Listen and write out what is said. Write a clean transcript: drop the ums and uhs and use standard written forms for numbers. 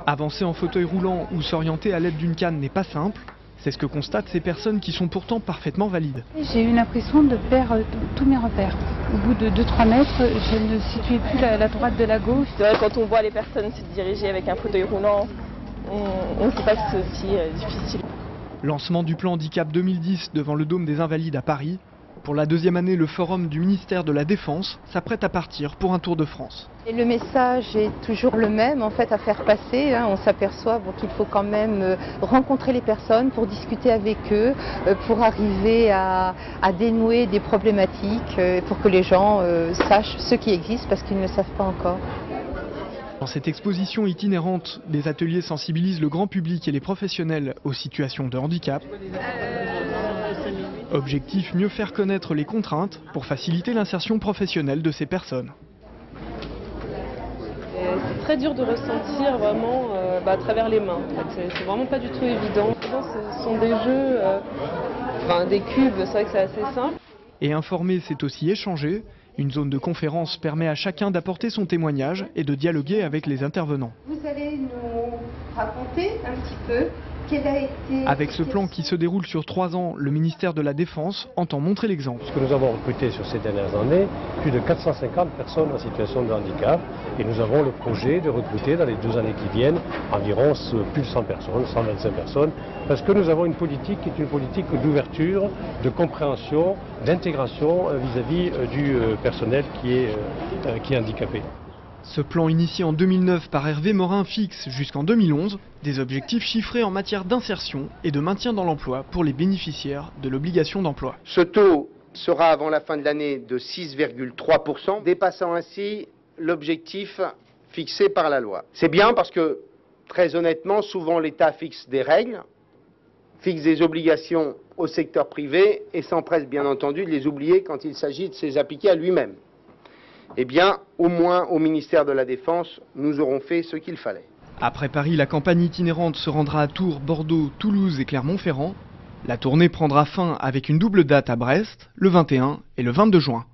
Avancer en fauteuil roulant ou s'orienter à l'aide d'une canne n'est pas simple. C'est ce que constatent ces personnes qui sont pourtant parfaitement valides. J'ai eu l'impression de perdre tous mes repères. Au bout de 2-3 mètres, je ne situais plus la droite de la gauche. C'est vrai, quand on voit les personnes se diriger avec un fauteuil roulant, on ne sait pas que c'est aussi difficile. Lancement du plan handicap 2010 devant le Dôme des Invalides à Paris. Pour la deuxième année, le forum du ministère de la Défense s'apprête à partir pour un tour de France. Et le message est toujours le même en fait à faire passer. On s'aperçoit qu'il faut quand même rencontrer les personnes pour discuter avec eux, pour arriver à dénouer des problématiques, pour que les gens sachent ce qui existe parce qu'ils ne le savent pas encore. Dans cette exposition itinérante, les ateliers sensibilisent le grand public et les professionnels aux situations de handicap. Objectif, mieux faire connaître les contraintes pour faciliter l'insertion professionnelle de ces personnes. C'est très dur de ressentir vraiment à travers les mains. En fait. C'est vraiment pas du tout évident. Ce sont des jeux, des cubes, c'est vrai que c'est assez simple. Et informer, c'est aussi échanger. Une zone de conférence permet à chacun d'apporter son témoignage et de dialoguer avec les intervenants. Vous allez nous raconter un petit peu quel a été... Avec ce plan qui se déroule sur 3 ans, le ministère de la Défense entend montrer l'exemple. Ce que nous avons recruté sur ces dernières années, plus de 450 personnes en situation de handicap. Et nous avons le projet de recruter dans les 2 années qui viennent environ plus de 100 personnes, 125 personnes. Parce que nous avons une politique qui est une politique d'ouverture, de compréhension, d'intégration vis-à-vis du personnel qui est handicapé. Ce plan initié en 2009 par Hervé Morin fixe jusqu'en 2011 des objectifs chiffrés en matière d'insertion et de maintien dans l'emploi pour les bénéficiaires de l'obligation d'emploi. Ce taux sera avant la fin de l'année de 6,3%, dépassant ainsi l'objectif fixé par la loi. C'est bien parce que, très honnêtement, souvent l'État fixe des règles, fixe des obligations au secteur privé et s'empresse bien entendu de les oublier quand il s'agit de les appliquer à lui-même. Eh bien, au moins au ministère de la Défense, nous aurons fait ce qu'il fallait. Après Paris, la campagne itinérante se rendra à Tours, Bordeaux, Toulouse et Clermont-Ferrand. La tournée prendra fin avec une double date à Brest, le 21 et le 22 juin.